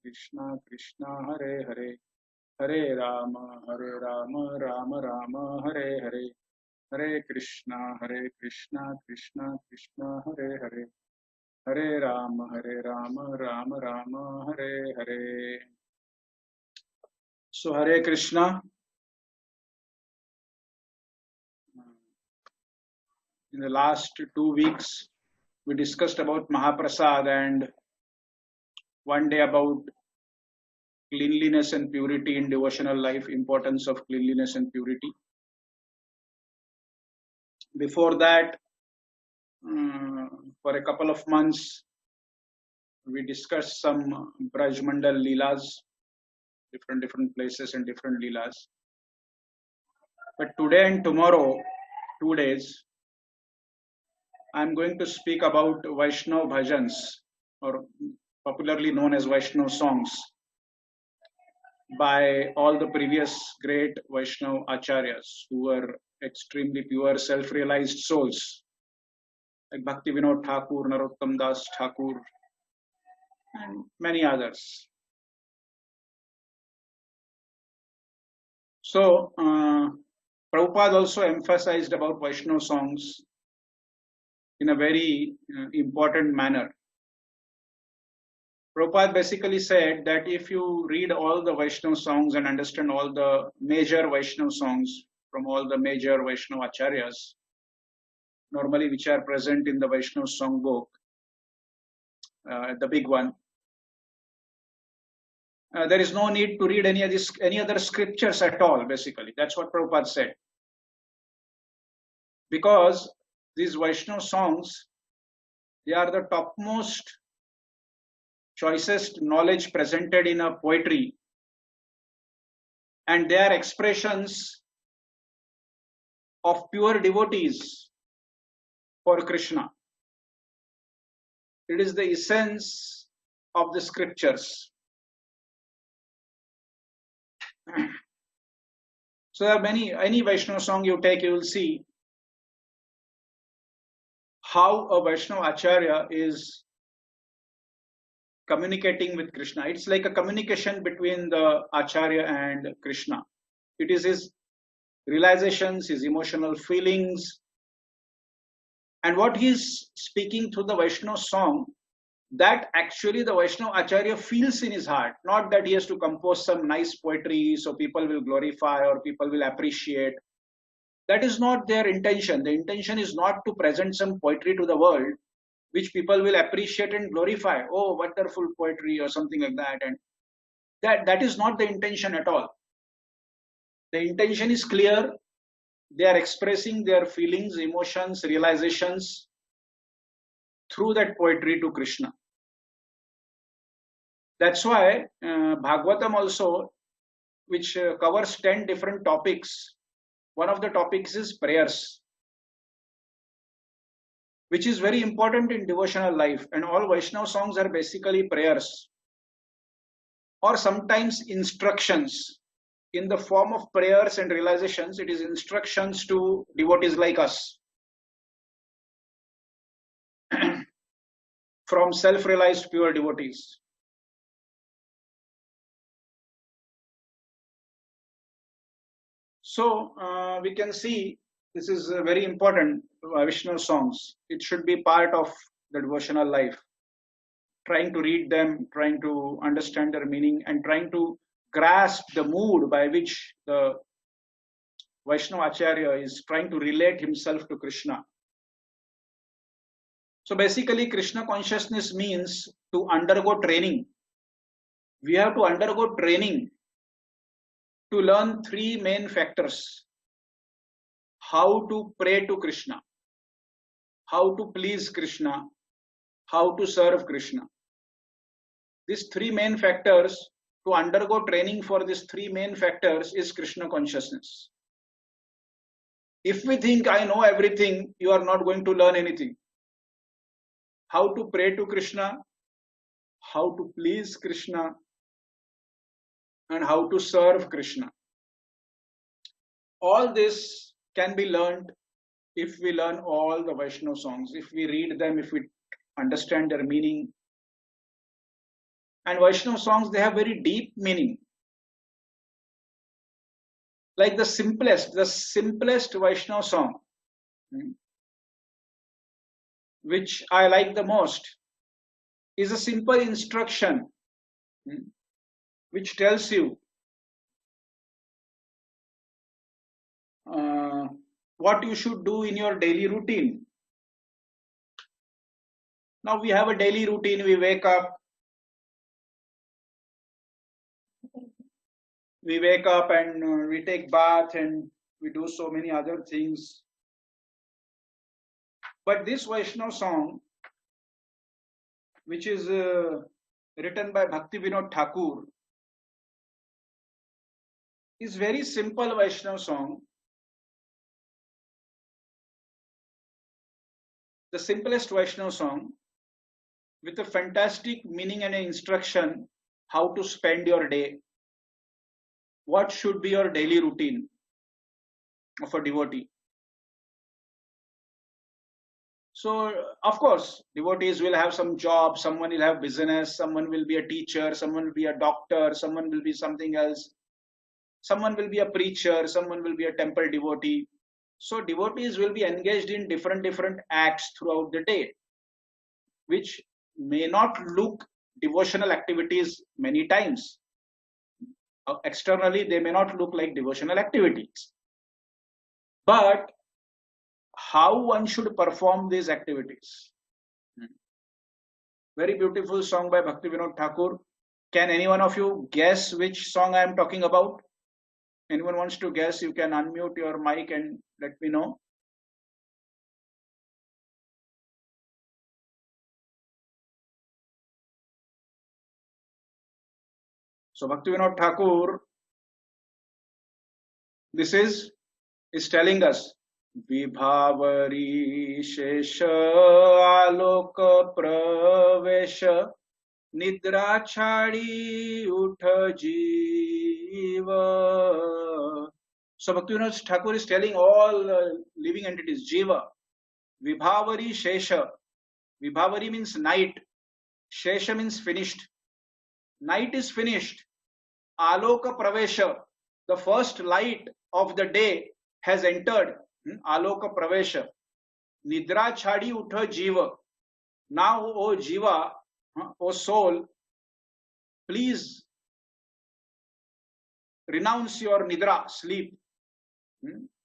Krishna Krishna Hare Hare, Hare Rama, Rama Rama, Hare Hare, Hare Krishna, Krishna Krishna, Hare Hare, Hare Rama, Rama Rama, Hare Hare. So Hare Krishna. In the last 2 weeks, we discussed about Mahaprasad and one day about cleanliness and purity in devotional life, importance of cleanliness and purity. Before that, for a couple of months, we discussed some Braj Mandal Leelas, different places and different Leelas. But today and tomorrow, 2 days, I'm going to speak about Vaishnav Bhajans, or popularly known as Vaishnav songs, by all the previous great Vaishnav Acharyas who were extremely pure, self-realized souls, like Bhakti Vinod Thakur, Narottam Das Thakur, and many others. So, Prabhupada also emphasized about Vaishnav songs in a very important manner. Prabhupada basically said that if you read all the Vaishnav songs and understand all the major Vaishnav songs from all the major Vaishnav Acharyas, normally which are present in the Vaishnav song book, the big one, there is no need to read any other scriptures at all, basically. That's what Prabhupada said. Because these Vaishnav songs, they are the topmost, choicest knowledge presented in a poetry, and they are expressions of pure devotees for Krishna. It is the essence of the scriptures. So there are any Vaishnava song you take, you will see how a Vaishnava Acharya is communicating with Krishna. It's like a communication between the Acharya and Krishna. It is his realizations, his emotional feelings, and what he is speaking through the Vaishnava song, that actually the Vaishnava Acharya feels in his heart, not that he has to compose some nice poetry so people will glorify or people will appreciate. That is not their intention. The intention is not to present some poetry to the world which people will appreciate and glorify. Oh, wonderful poetry or something like that. And that is not the intention at all. The intention is clear. They are expressing their feelings, emotions, realizations through that poetry to Krishna. That's why Bhagavatam also, which covers 10 different topics, one of the topics is prayers, which is very important in devotional life. And all Vaishnava songs are basically prayers, or sometimes instructions in the form of prayers and realizations. It is instructions to devotees like us from self-realized pure devotees. So we can see this is very important. Vaishnava songs, it should be part of the devotional life. Trying to read them, trying to understand their meaning, and trying to grasp the mood by which the Vaishnava Acharya is trying to relate himself to Krishna. So basically, Krishna consciousness means to undergo training. We have to undergo training to learn 3 main factors: how to pray to Krishna, how to please Krishna, how to serve Krishna. These 3 main factors, to undergo training for these 3 main factors is Krishna consciousness. If we think I know everything, you are not going to learn anything. How to pray to Krishna, how to please Krishna, and how to serve Krishna. All this can be learned if we learn all the Vaishnava songs, if we read them, if we understand their meaning, And Vaishnava songs, they have very deep meaning. Like the simplest Vaishnava song, which I like the most, is a simple instruction which tells you what you should do in your daily routine. Now we have a daily routine. We wake up, and we take bath and we do so many other things. But this Vaishnava song, which is written by Bhakti Vinod Thakur, is very simple Vaishnava song. The simplest Vaishnava song with a fantastic meaning and an instruction how to spend your day. What should be your daily routine of a devotee? So, of course, devotees will have some job, someone will have business, someone will be a teacher, someone will be a doctor, someone will be something else, someone will be a preacher, someone will be a temple devotee. So, devotees will be engaged in different acts throughout the day, which may not look devotional activities many times. Externally, they may not look like devotional activities. But how one should perform these activities? Very beautiful song by Bhakti Vinod Thakur. Can any one of you guess which song I am talking about? Anyone wants to guess? You can unmute your mic and let me know. So Bhakti Vinod Thakur, this is telling us Vibhavari Shesha Aloka Pravesha Nidra Chadi Utha Jiva. So Bhakti Vinod Thakur is telling all living entities, Jiva, Vibhavari Shesha. Vibhavari means night. Shesha means finished. Night is finished. Aloka Pravesha, the first light of the day has entered. Aloka Pravesha. Nidra Chadi Utha Jiva. Now, O Jiva, O soul, please renounce your Nidra, sleep,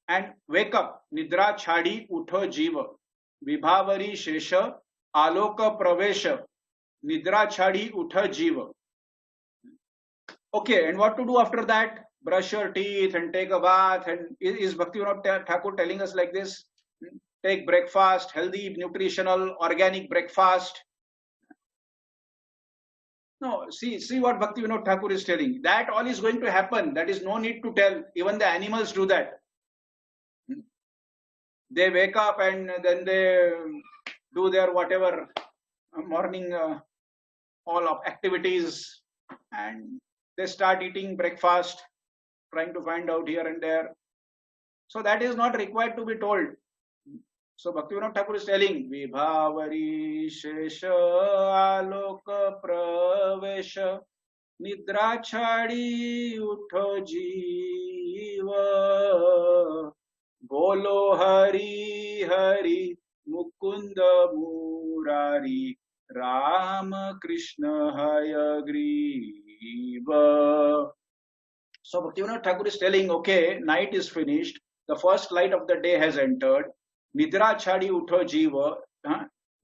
and wake up. Nidra Chadi Utha Jiva. Vibhavari Shesha Aloka Pravesha. Nidra Chadi Utha Jiva. Okay, and what to do after that? Brush your teeth and take a bath. And is Bhakti Vinod Thakur telling us like this? Take breakfast, healthy, nutritional, organic breakfast. No, see what Bhakti Vinod Thakur is telling. That all is going to happen. That is no need to tell. Even the animals do that. They wake up and then they do their whatever morning all of activities, and they start eating breakfast, trying to find out here and there. So that is not required to be told. So Bhakti Vinod Thakur is telling Vibhavari Shesha Aloka Pravesha Nidra Chadi Utha Jiva. Bolo Hari Hari Mukunda Murari Rama Krishna Hayagriva. So Bhakti Vinod Thakur is telling, okay, night is finished. The first light of the day has entered. Nidra Chadi Utha Jiva.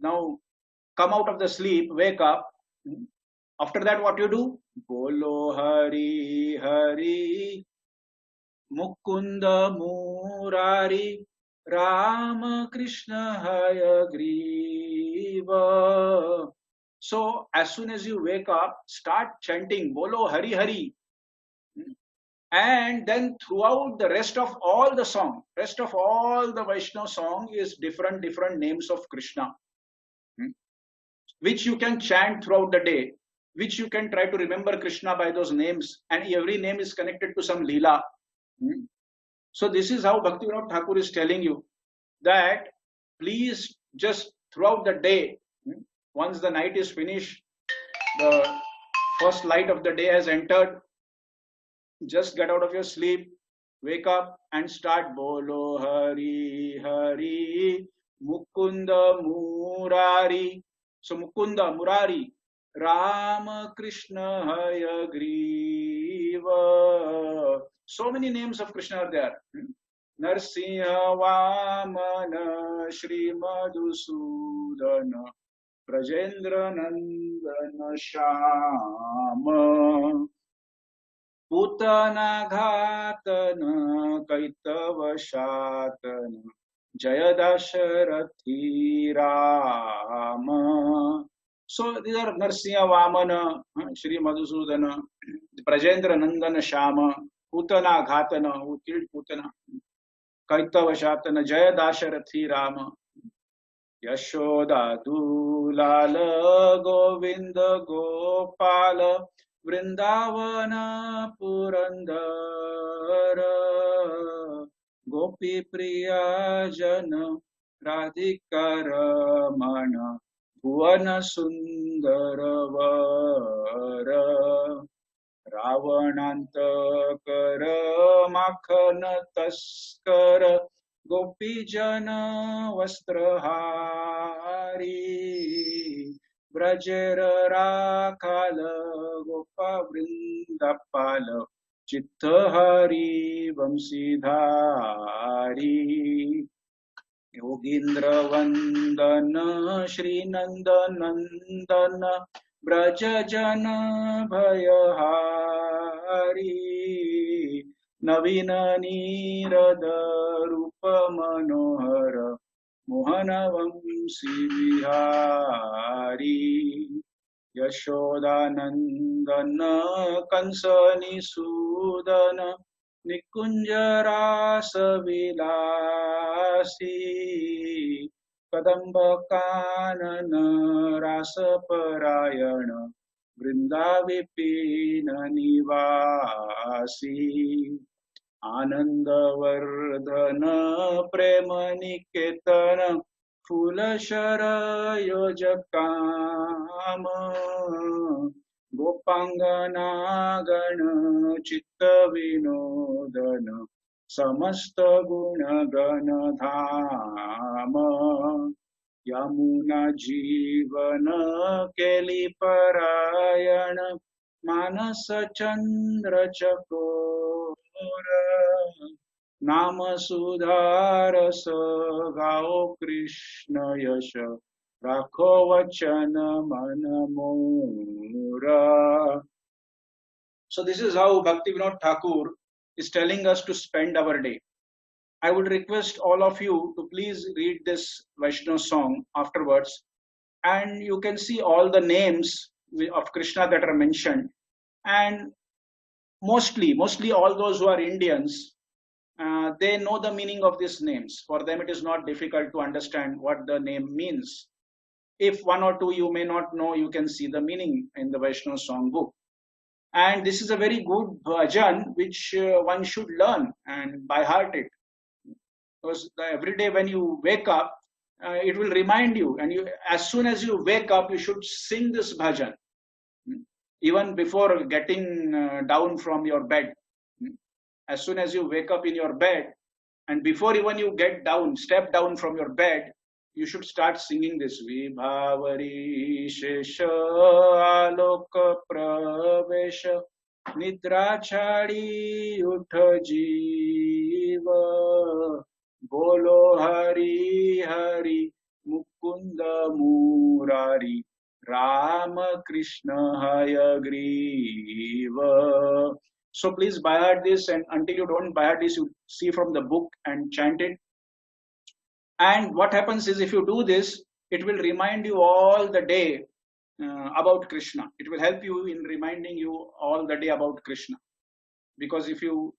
Now come out of the sleep, wake up. After that, what you do? Bolo Hari Hari Mukunda Murari Rama Krishna Hayagriva. So as soon as you wake up, start chanting Bolo Hari Hari. And then throughout the rest of all the song, rest of all the Vaishnava song is different names of Krishna, which you can chant throughout the day, which you can try to remember Krishna by those names, and every name is connected to some Leela. So this is how Bhakti Vinod Thakur is telling you that please just throughout the day, once the night is finished, the First light of the day has entered. Just get out of your sleep, wake up and start Bolo Hari Hari Mukunda Murari. So Mukunda Murari Rama Krishna Hayagriva. So many names of Krishna are there. Narsimha Vamana Shri Madhusudana Brajendra Nandana Shama Putana Ghatana Kaitavashatana Jaya Dasharathi Rama. So these are Narsimha Vamana, Shri Madhusudana, Brajendra Nandana Shama, Putana Ghatana, who killed Putana, Kaitavashatana Jaya Dasharathi Rama. Yashoda Dulala Govinda Gopala Vrindavana Purandara Gopi Priya Jana Radhika Ramana Bhuvana Sundaravara Ravanantakara Makhana Taskara Gopi Jana Vastrahari Brajera Rakala Gopa Vrindapala Chittahari Vamsidhari Yogindra Vandana Shri Nandanandana Braja Jana Bhayahari Navina Nirada Rupa Manohara Mohana Vamsi Vihari Yashoda Nandana Kansani Sudana Nikunjara Vilasi Kadamba Kanana Rasa Parayana Vrindavipina Nivasi Anandavardhana Premaniketana Fulashara Yojakama Gopangana Gana Chitta Vinodana Samasta Guna Gana Dhama Yamuna Jivana Keli Parayana Manasa Chandra Chakora Nama Sudharasa Gao Krishna Yasha Rakho Vachana Manamura. So this is how Bhaktivinoda Thakur is telling us to spend our day. I would request all of you to please read this Vaishnava song afterwards, and you can see all the names of Krishna that are mentioned, and mostly all those who are Indians, they know the meaning of these names. For them it is not difficult to understand what the name means. If one or two you may not know, you can see the meaning in the Vaishnava song book. And this is a very good bhajan which one should learn and by heart it. Because every day when you wake up, it will remind you, and you, as soon as you wake up, you should sing this bhajan, even before getting down from your bed. As soon as you wake up in your bed, and before even you get down, step down from your bed, you should start singing this. Vibhavari Shesha Aloka Pravesha Nidra Chadi Utha Jiva Bolo Hari Hari Mukunda Murari Rama Krishna Hayagriva. So please by heart this, and until you don't by heart this, you see from the book and chant it. And what happens is, if you do this, it will remind you all the day about Krishna. It will help you in reminding you all the day about Krishna. Because if you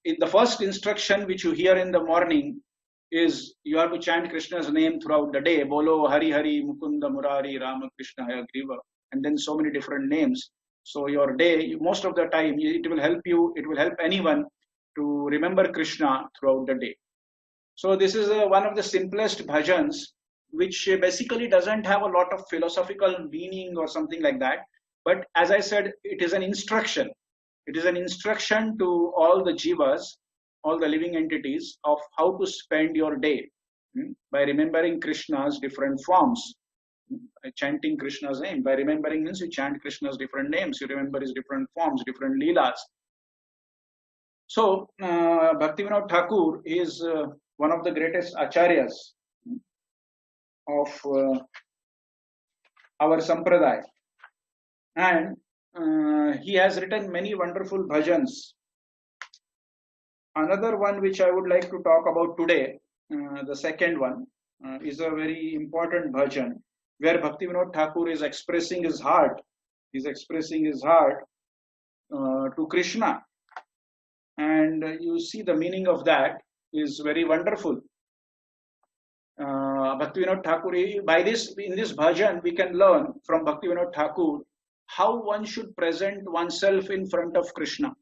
in the first instruction which you hear in the morning is you have to chant Krishna's name throughout the day. Bolo Hari Hari Mukunda Murari Rama Krishna Hayagriva, and then so many different names. So your day, most of the time, it will help you. It will help anyone to remember Krishna throughout the day. So this is one of the simplest bhajans, which basically doesn't have a lot of philosophical meaning or something like that. But as I said, it is an instruction. It is an instruction to all the jivas, all the living entities, of how to spend your day by remembering Krishna's different forms, by chanting Krishna's name. By remembering means you chant Krishna's different names, you remember his different forms, different leelas. So, Bhaktivinoda Thakur is one of the greatest acharyas of our sampradaya, and he has written many wonderful bhajans. Another one which I would like to talk about today, the second one, is a very important bhajan where Bhaktivinoda Thakur is expressing his heart. He's expressing his heart to Krishna, and you see the meaning of that is very wonderful. Bhaktivinoda Thakur, by this, in this bhajan, we can learn from Bhaktivinoda Thakur how one should present oneself in front of Krishna.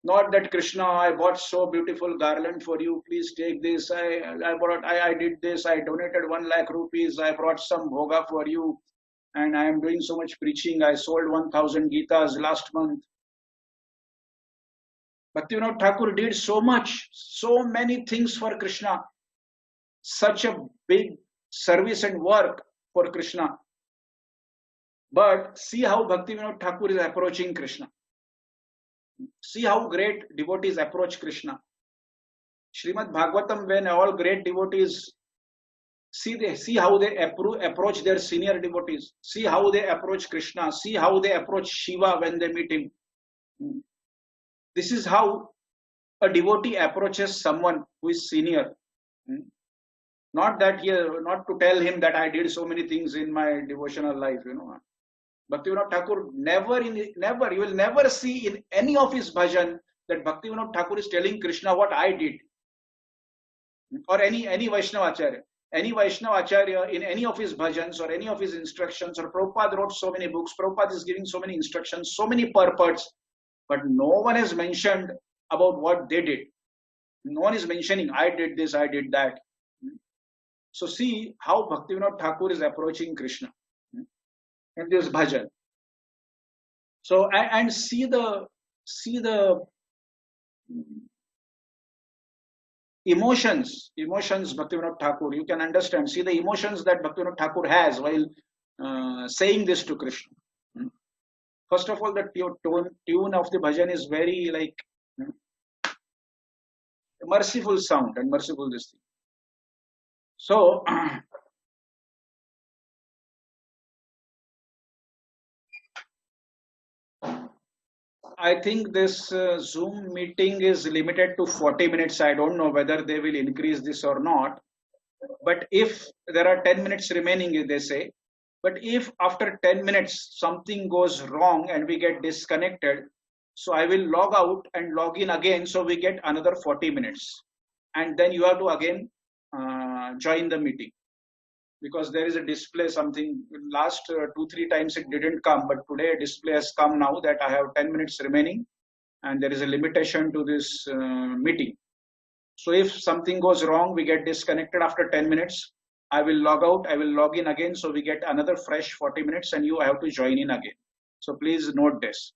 Not that Krishna, I bought so beautiful garland for you, please take this. I did this, I donated 1 lakh rupees, I brought some bhoga for you, and I am doing so much preaching, I sold 1000 Gitas last month. Bhaktivinoda Thakur did so much, so many things for Krishna, such a big service and work for Krishna. But see how Bhaktivinoda Thakur is approaching Krishna. See how great devotees approach Krishna. Srimad Bhagavatam, when all great devotees see how they approach their senior devotees, see how they approach Krishna, see how they approach Shiva when they meet him. This is how a devotee approaches someone who is senior. Not that not to tell him that I did so many things in my devotional life, Bhaktivinoda Thakur never, you will never see in any of his bhajan that Bhaktivinoda Thakur is telling Krishna what I did. Or any Vaishnava Acharya. Any Vaishnava Acharya in any of his bhajans or any of his instructions, or Prabhupada wrote so many books, Prabhupada is giving so many instructions, so many purports, but no one has mentioned about what they did. No one is mentioning, I did this, I did that. So see how Bhaktivinoda Thakur is approaching Krishna in this bhajan. So and see the emotions Bhaktivinoda Thakur, you can understand, see the emotions that Bhaktivinoda Thakur has while saying this to Krishna. First of all, the tune of the bhajan is very like merciful sound and merciful this thing. So I think this Zoom meeting is limited to 40 minutes. I don't know whether they will increase this or not. But if there are 10 minutes remaining, they say, but if after 10 minutes something goes wrong and we get disconnected, so I will log out and log in again, so we get another 40 minutes. And then you have to again join the meeting. Because there is a display, something last 2-3 times it didn't come, but today a display has come now that I have 10 minutes remaining and there is a limitation to this meeting. So if something goes wrong, we get disconnected after 10 minutes, I will log out, I will log in again, so we get another fresh 40 minutes and you have to join in again. So please note this.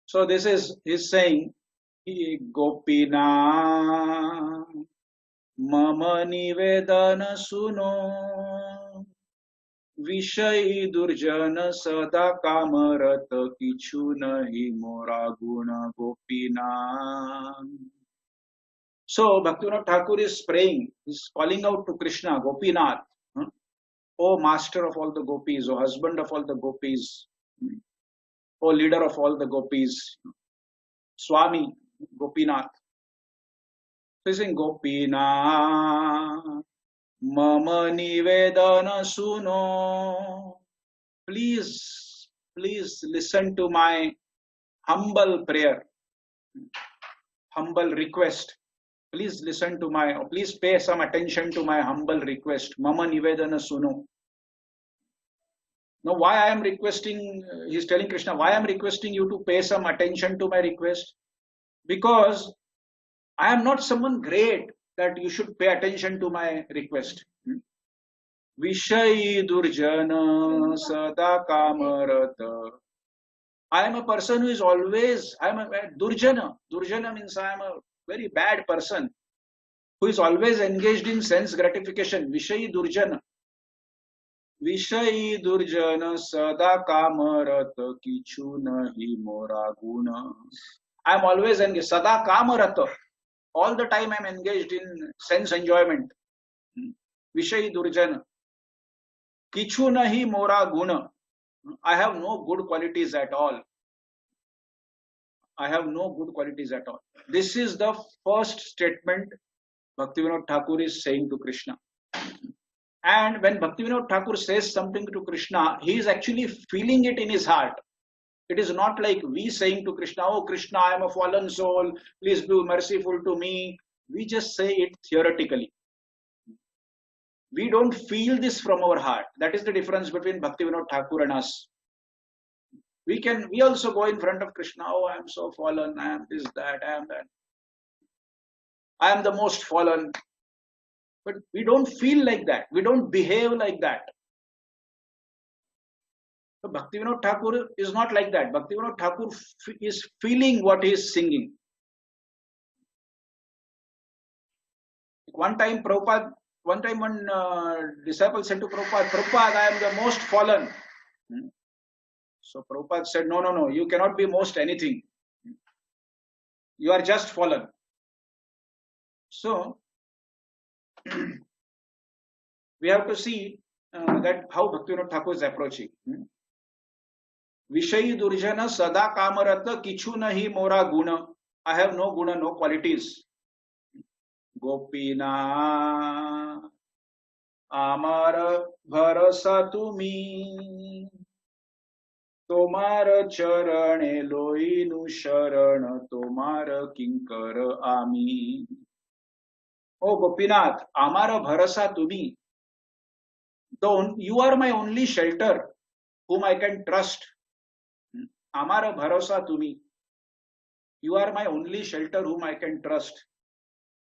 So this is, he's saying, Gopina Mama nivedana suno Vishay durjana sada kamarata kichu nahi mora guna Gopina. So Bhaktivinoda Thakur is praying, he's calling out to Krishna, Gopinath, O master of all the gopis, O husband of all the gopis, O leader of all the gopis, Swami Gopinath. So he's saying, Gopina Mama nivedana suno. Please listen to my humble prayer, humble request. Please listen to please pay some attention to my humble request. Mama nivedana suno. Now why I am requesting, he's telling Krishna, why I am requesting you to pay some attention to my request? Because I am not someone great that you should pay attention to my request. Vishayi Durjana Sada Kamarata. I am a person who is always, I am a Durjana. Durjana means I am a very bad person who is always engaged in sense gratification. Vishayi Durjana. Vishayi Durjana Sada Kamarata Kichu Nahi Mora Guna. I am always engaged. Sada Kamarata. All the time I am engaged in sense enjoyment. Vishayi Durjana. Kichu Nahi Mora Guna. I have no good qualities at all. I have no good qualities at all. This is the first statement Bhaktivinoda Thakur is saying to Krishna. And when Bhaktivinoda Thakur says something to Krishna, he is actually feeling it in his heart. It is not like we saying to Krishna, oh Krishna, I am a fallen soul, please be merciful to me. We just say it theoretically. We don't feel this from our heart. That is the difference between Bhaktivinoda Thakur and us. We also go in front of Krishna, oh, I am so fallen, I am this, that, I am that. I am the most fallen. But we don't feel like that. We don't behave like that. So Bhaktivinoda Thakur is not like that. Bhaktivinoda Thakur is feeling what he is singing. One time one disciple said to Prabhupada, Prabhupada, I am the most fallen. So Prabhupada said, no, you cannot be most anything. You are just fallen. So we have to see that how Bhaktivinoda Thakur is approaching. Vishayi Durjana Sada Kamarata Kichu Nahi Mora Guna. I have no guna, no qualities. Gopina Amar Bharasa Tumi Tomar Charane Loinu Sharana Tomar Kinkar Ami. Oh Gopinath, Amara Bharasa Tumi. You are my only shelter, whom I can trust. Amara Bharasa Tumi. You are my only shelter, whom I can trust.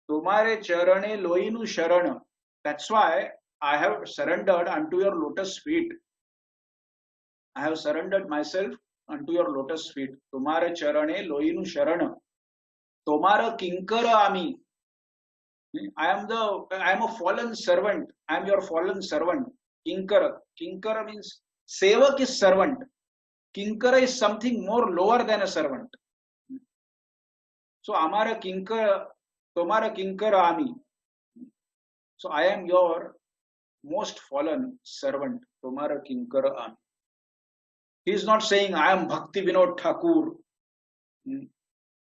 Tomare Charane Loinu Sharana. That's why I have surrendered unto your lotus feet. I have surrendered myself unto your lotus feet. Tomare Charane Loinu Sharana. Tomara Kinkara Ami. I am a fallen servant. I am your fallen servant. Kinkara. Kinkara means Sevak is servant. Kinkara is something more lower than a servant. So Amara Kinkara, Tomara Kinkara Ami. So I am your most fallen servant. Tomara Kinkara Ami. He is not saying I am Bhaktivinoda Thakur,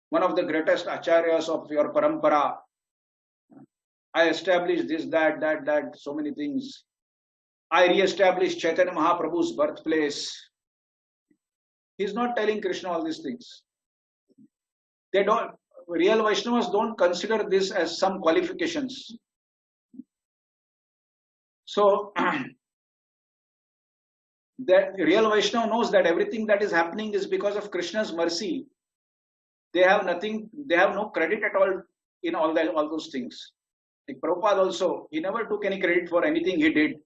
one of the greatest acharyas of your parampara. I established this, that, so many things. I re-established Chaitanya Mahaprabhu's birthplace. He is not telling Krishna all these things. Real Vaishnavas don't consider this as some qualifications. So, that real Vaishnava knows that everything that is happening is because of Krishna's mercy. They have no credit at all in all those things. Like Prabhupada also, he never took any credit for anything he did.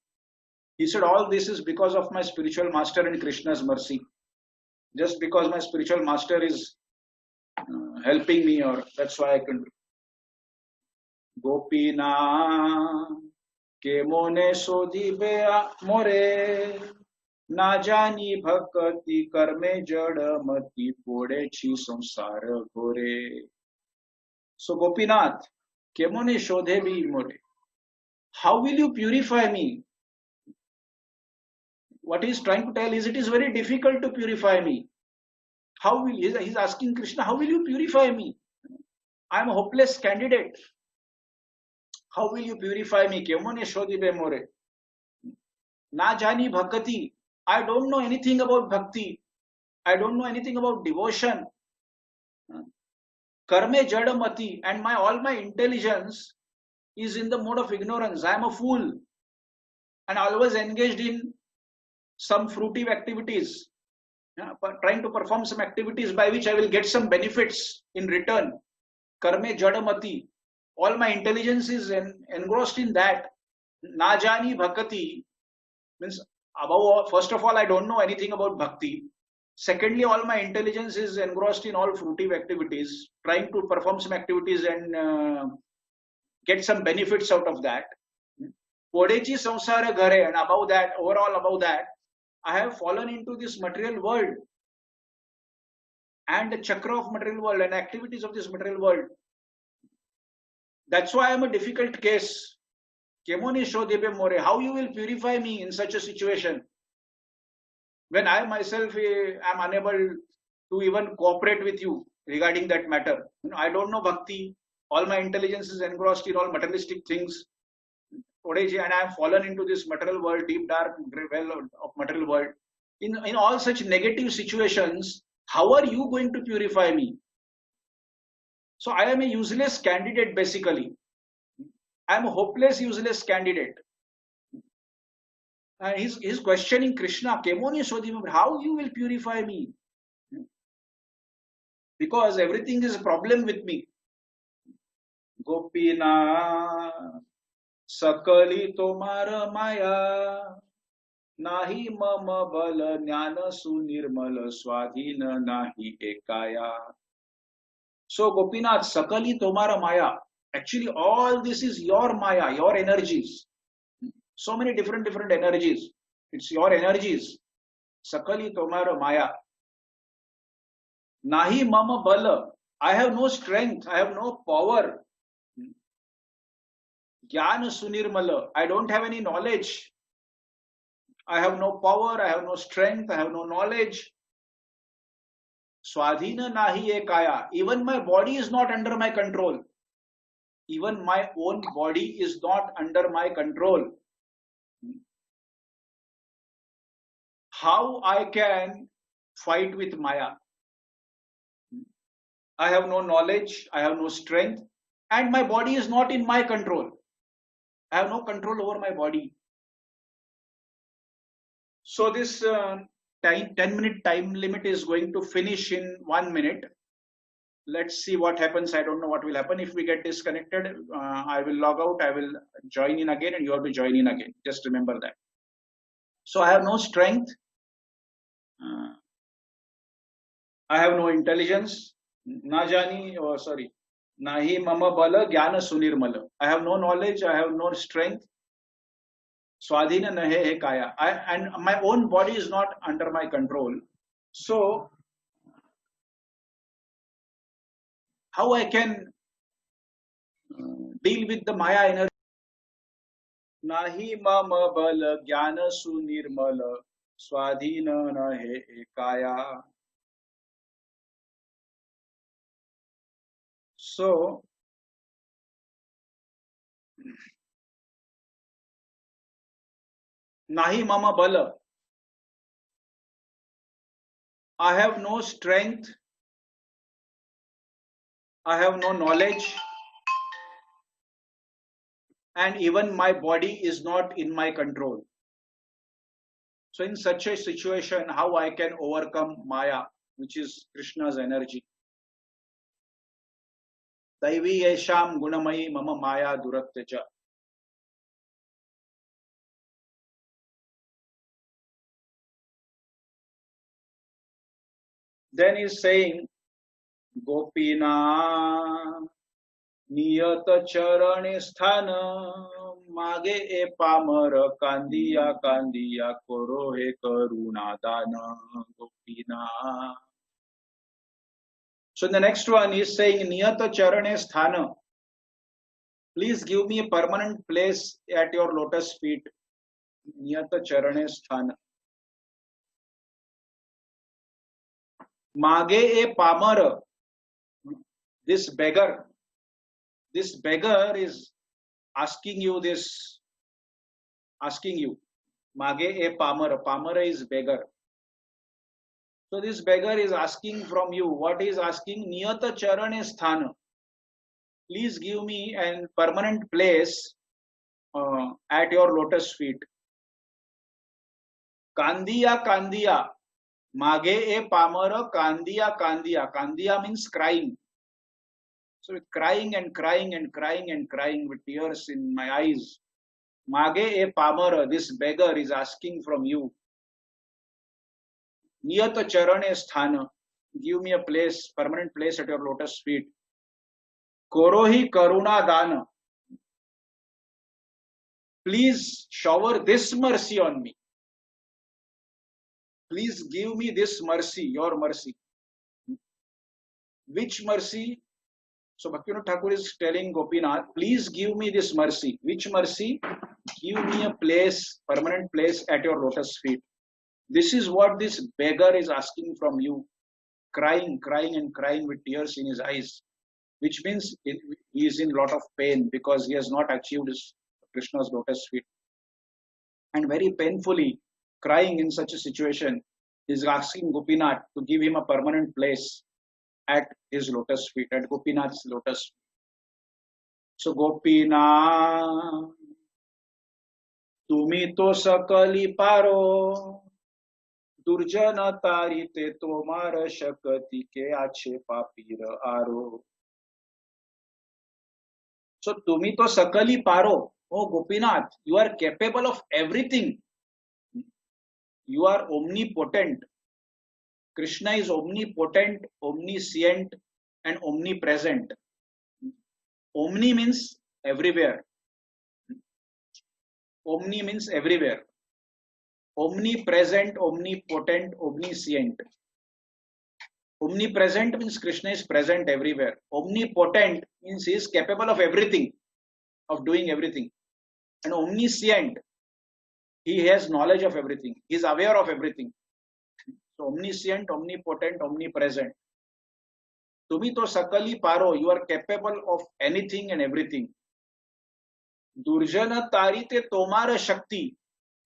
He said, all this is because of my spiritual master and Krishna's mercy. Just because my spiritual master is helping me, or that's why I can do. Gopina Kemone Sodibea More Najani Bhakati Karme Jadamati Podechi Samsara Gore. So Gopinath, Kemone Shodhebi More. How will you purify me? What he is trying to tell is it is very difficult to purify me. He's asking Krishna, how will you purify me? I am a hopeless candidate. How will you purify me? Kemone Shodhibe More. Na jani bhakati. I don't know anything about bhakti. I don't know anything about devotion. Karme jadamati. And all my intelligence is in the mode of ignorance. I am a fool. And always engaged in some fruitive activities. Trying to perform some activities by which I will get some benefits in return. Karme jadamati. All my intelligence is engrossed in that. Najani bhakti means above all, first of all, I don't know anything about bhakti. Secondly, all my intelligence is engrossed in all fruitive activities, trying to perform some activities and get some benefits out of that. Podechi samsara ghare, and above that, overall above that, I have fallen into this material world and the chakra of material world and activities of this material world. That's why I'm a difficult case. Kemoni Shodebe More, how you will purify me in such a situation when I myself am unable to even cooperate with you regarding that matter? I don't know bhakti. All my intelligence is engrossed in all materialistic things. And I have fallen into this material world, deep dark well of material world. In all such negative situations, how are you going to purify me? So I am a useless candidate basically. I am a hopeless, useless candidate. And he's questioning Krishna, how you will purify me? Because everything is a problem with me. Gopina sakali tomara maya nahi mama bala jnana sunirmala swadhina nahi ekaya. So Gopinath, sakali tomara maya. Actually, all this is your maya, your energies. So many different energies. It's your energies. Sakali tomara maya. Nahi mama bala. I have no strength. I have no power. Jnana sunirmala. I don't have any knowledge. I have no power. I have no strength. I have no knowledge. Swadhina nahi ekaya. Even my body is not under my control. Even my own body is not under my control. How I can fight with Maya? I have no knowledge, I have no strength, and my body is not in my control. I have no control over my body. So this 10-minute time limit is going to finish in 1 minute. Let's see what happens. I don't know what will happen. If we get disconnected, I will log out, I will join in again, and you have to join in again. Just remember that. So I have no strength. I have no intelligence. Nahi mama bala jnana sunirmala. I have no knowledge, I have no strength. Swadhina nahe he kaya. And my own body is not under my control. So, how I can deal with the Maya energy? Nahi mama bala jnana sunirmala. Swadhina nahe kaya. So, nahi mama bala. I have no strength. I have no knowledge. And even my body is not in my control. So in such a situation, how I can overcome Maya, which is Krishna's energy? Daivi yesham gunamayi mama maya duratyaja. Then he's saying, Gopina niyat charane sthana mage e pamar kandiya kandiya koro he karuna dana Gopina. So the next one is saying niyata charane sthana. Please give me a permanent place at your lotus feet. Niyata charane sthana. Mage e pamar. This beggar is asking you this, Mage e pamara. Pamara is beggar. So this beggar is asking from you. What is asking? Niyata charane sthana. Please give me a permanent place at your lotus feet. Kandiya kandiya. Mage e pamara kandiya kandiya. Kandiya means crying. So with crying and crying and crying and crying with tears in my eyes, Mage a pamar, this beggar is asking from you. Niyat charane sthana, give me a place, permanent place at your lotus feet. Korohi karuna dana, please shower this mercy on me. Please give me this mercy, your mercy. Which mercy? So Bhaktivinoda Thakur is telling Gopinath, please give me this mercy. Which mercy? Give me a place, permanent place at your lotus feet. This is what this beggar is asking from you. Crying, crying and crying with tears in his eyes. Which means he is in a lot of pain because he has not achieved Krishna's lotus feet. And very painfully, crying in such a situation, he is asking Gopinath to give him a permanent place at his lotus feet, at Gopinath's lotus feet. So Gopinath, tumi to sakali paro, durjana tarite tomar shakati ke ache papira aro. So tumi to sakali paro, oh Gopinath, you are capable of everything. You are omnipotent. Krishna is omnipotent, omniscient, and omnipresent. Omni means everywhere. Omni means everywhere. Omnipresent, omnipotent, omniscient. Omnipresent means Krishna is present everywhere. Omnipotent means he is capable of everything, of doing everything. And omniscient, he has knowledge of everything. He is aware of everything. So omniscient, omnipotent, omnipresent. Tumi to sakali paro, you are capable of anything and everything. Durjana tarite tomara shakti.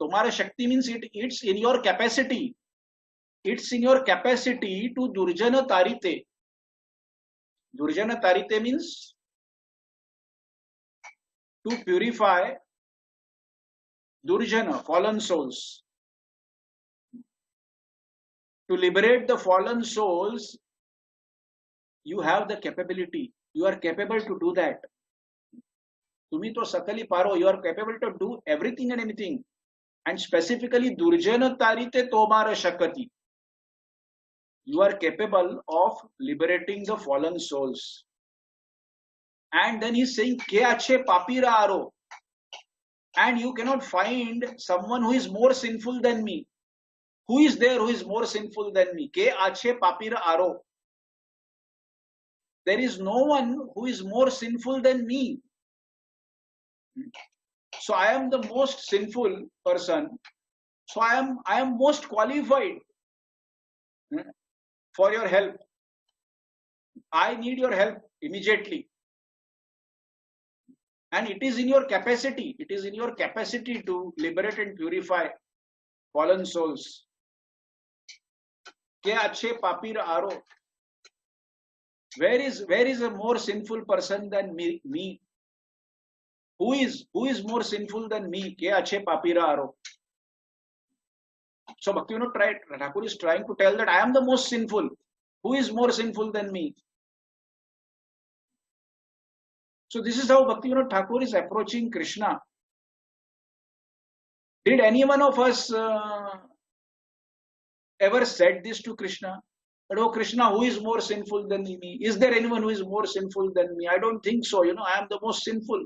Tomara shakti means it's in your capacity. It's in your capacity to durjana tarite. Durjana tarite means to purify durjana, fallen souls. To liberate the fallen souls, you have the capability. You are capable to do that. Tumi to sakali paro, you are capable to do everything and anything. And specifically, durjana tarite tomara shakati. You are capable of liberating the fallen souls. And then he's saying, ke ache papira aro. And you cannot find someone who is more sinful than me. Who is there who is more sinful than me? Ke ache papira aro. There is no one who is more sinful than me. So I am the most sinful person. So I am most qualified for your help. I need your help immediately. And it is in your capacity. It is in your capacity to liberate and purify fallen souls. Ke ache papira aro. Where is a more sinful person than me? Who is more sinful than me? Ke ache papira aro. So Bhaktivinoda Thakur is trying to tell that I am the most sinful. Who is more sinful than me? So this is how Bhaktivinoda Thakur is approaching Krishna. Did any one of us ever said this to Krishna? But oh Krishna, who is more sinful than me? Is there anyone who is more sinful than me? I don't think so. I am the most sinful.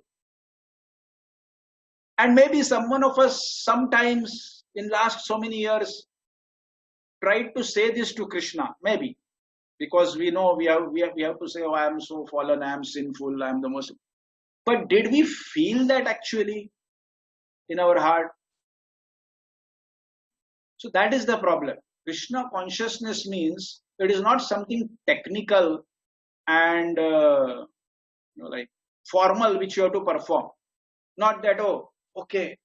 And maybe someone of us sometimes in last so many years tried to say this to Krishna. Maybe because we know we have to say, oh, I am so fallen, I am sinful, I am the most. But did we feel that actually in our heart? So that is the problem. Krishna consciousness means it is not something technical and like formal which you have to perform. Not that, oh, okay,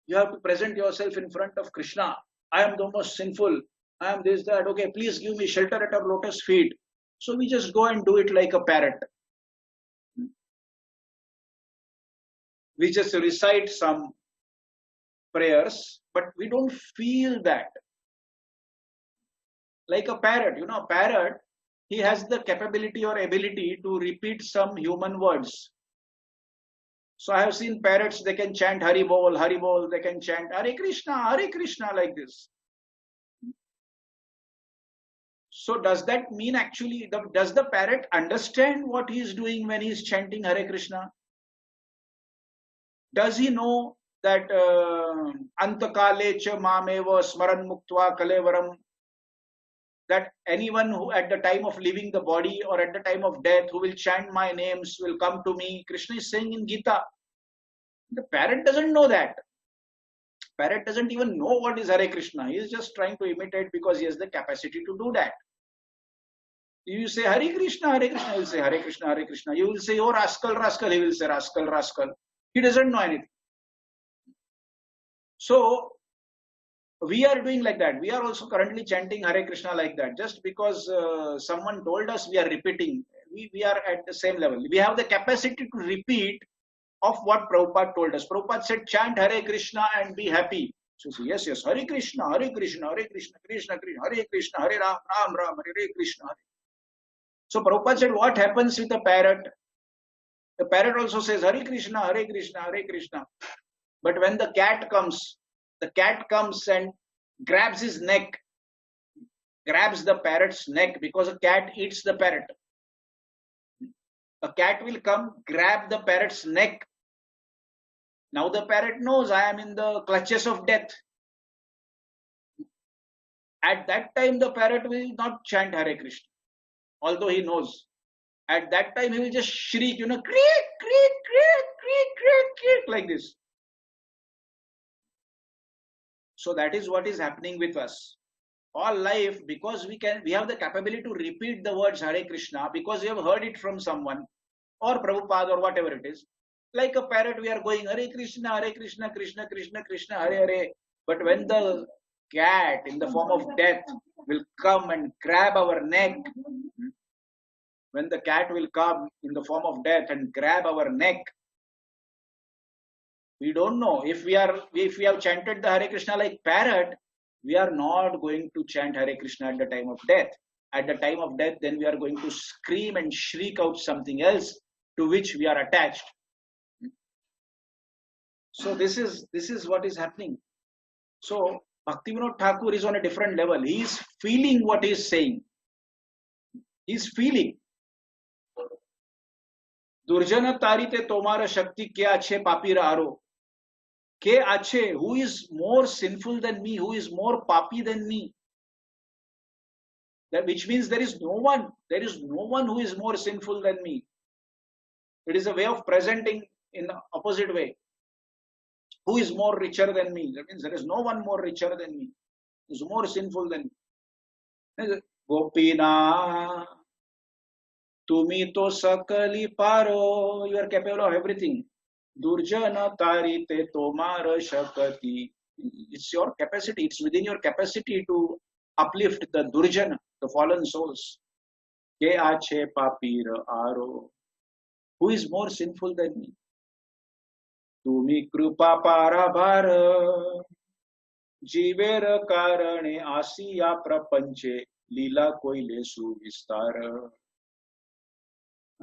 you have to present yourself in front of Krishna. I am the most sinful. I am this, that. Okay, please give me shelter at our lotus feet. So we just go and do it like a parrot. We just recite some prayers, but we don't feel that. Like a parrot, a parrot, he has the capability or ability to repeat some human words. So I have seen parrots, they can chant Hari Bol, they can chant Hare Krishna like this. So does that mean actually, does the parrot understand what he is doing when he is chanting Hare Krishna? Does he know that Antakale cha mameva smaran muktva kalevaram, that anyone who at the time of leaving the body or at the time of death who will chant my names will come to me? Krishna is saying in Gita. The parrot doesn't know that. Parrot doesn't even know what is Hare Krishna. He is just trying to imitate because he has the capacity to do that. You say Hare Krishna, he will say Hare Krishna, Hare Krishna. You will say, oh rascal, rascal, he will say rascal, rascal. He doesn't know anything. So we are doing like that. We are also currently chanting Hare Krishna like that. Just because someone told us, we are repeating. We are at the same level. We have the capacity to repeat of what Prabhupada told us. Prabhupada said, chant Hare Krishna and be happy. So say, yes, Hare Krishna, Hare Krishna, Hare Krishna, Krishna Krishna, Hare Krishna, Hare Ram, Ram Ram, Hare Krishna. So Prabhupada said, what happens with the parrot? The parrot also says, Hare Krishna, Hare Krishna, Hare Krishna. But when the cat comes and grabs his neck, grabs the parrot's neck, because a cat eats the parrot. A cat will come, grab the parrot's neck. Now the parrot knows I am in the clutches of death. At that time, the parrot will not chant Hare Krishna, although he knows. At that time, he will just shriek, creak, creak, creak, creak, creak, creak, like this. So that is what is happening with us. All life, because we have the capability to repeat the words Hare Krishna, because we have heard it from someone, or Prabhupada, or whatever it is. Like a parrot, we are going Hare Krishna, Krishna Krishna, Hare Hare. But when the cat in the form of death will come and grab our neck, when the cat will come in the form of death and grab our neck, we don't know. If we have chanted the Hare Krishna like parrot, we are not going to chant Hare Krishna at the time of death. At the time of death, then we are going to scream and shriek out something else to which we are attached. So this is what is happening. So Bhaktivinoda Thakur is on a different level. He is feeling what he is saying. He is feeling. Durjana tarite tomara shakti ke ache papira aro. Ke ache, who is more sinful than me, who is more papi than me. That which means there is no one who is more sinful than me. It is a way of presenting in the opposite way. Who is more richer than me? That means there is no one more richer than me. Who is more sinful than me. Gopina, tumi to sakali paro. You are capable of everything. Durjana tarite tomara shakati. It's your capacity. It's within your capacity to uplift the Durjana, the fallen souls. Ke ache papira aro. Who is more sinful than me? Tumi krupa parabhara. Jiver karane asiya prapanche. Lila koile suvistara.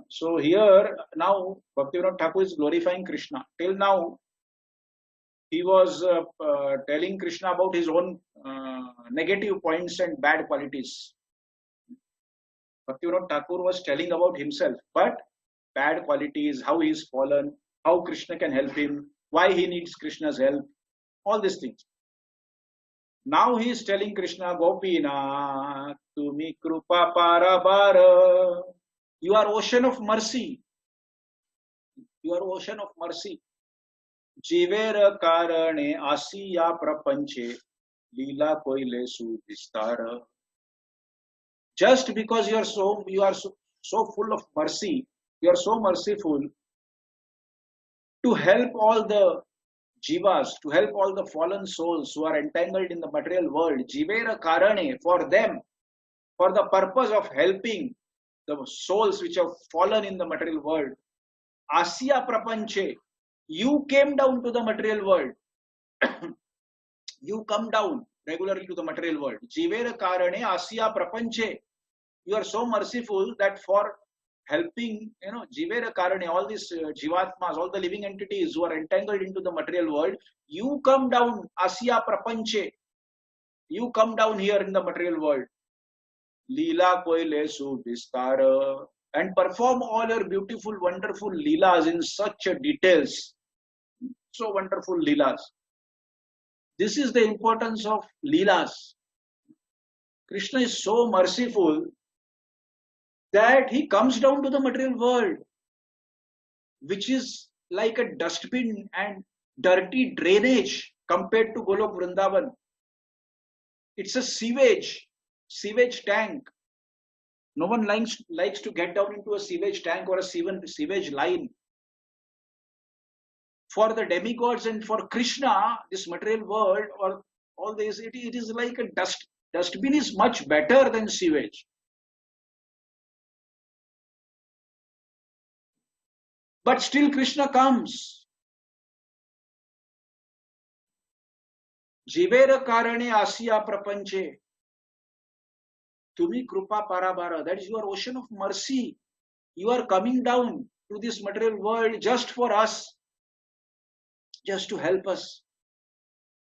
So here now Bhaktivinoda Thakur is glorifying Krishna. Till now he was telling Krishna about his own negative points and bad qualities. Bhaktivinoda Thakur was telling about himself, but bad qualities, how he is fallen, how Krishna can help him, why he needs Krishna's help, all these things. Now he is telling Krishna, Gopina, tumi krupa parabara. You are ocean of mercy. You are ocean of mercy. Jivera karane asiya prapanche lila koile suvistara. Just because you are so full of mercy, you are so merciful to help all the jivas, to help all the fallen souls who are entangled in the material world. Jivera karane, for them, for the purpose of helping the souls which have fallen in the material world. Asya prapanche, you came down to the material world. You come down regularly to the material world. Jivera karane asya prapanche. You are so merciful that for helping, Jivera Karane, all these Jivatmas, all the living entities who are entangled into the material world, you come down, Asya Prapanche, you come down here in the material world. Leela Koile Su Vistara, and perform all your beautiful, wonderful Leelas in such details. So wonderful Leelas. This is the importance of Leelas. Krishna is so merciful that he comes down to the material world, which is like a dustbin and dirty drainage compared to Golok Vrindavan. It's a sewage tank. No one likes to get down into a sewage tank or a sewage line. For the demigods and for Krishna, this material world or all this, it is like a dustbin is much better than sewage. But still Krishna comes. Jivera Karane Asya Prapanche. Tumi Krupa Parabara. That is your ocean of mercy. You are coming down to this material world just for us, just to help us.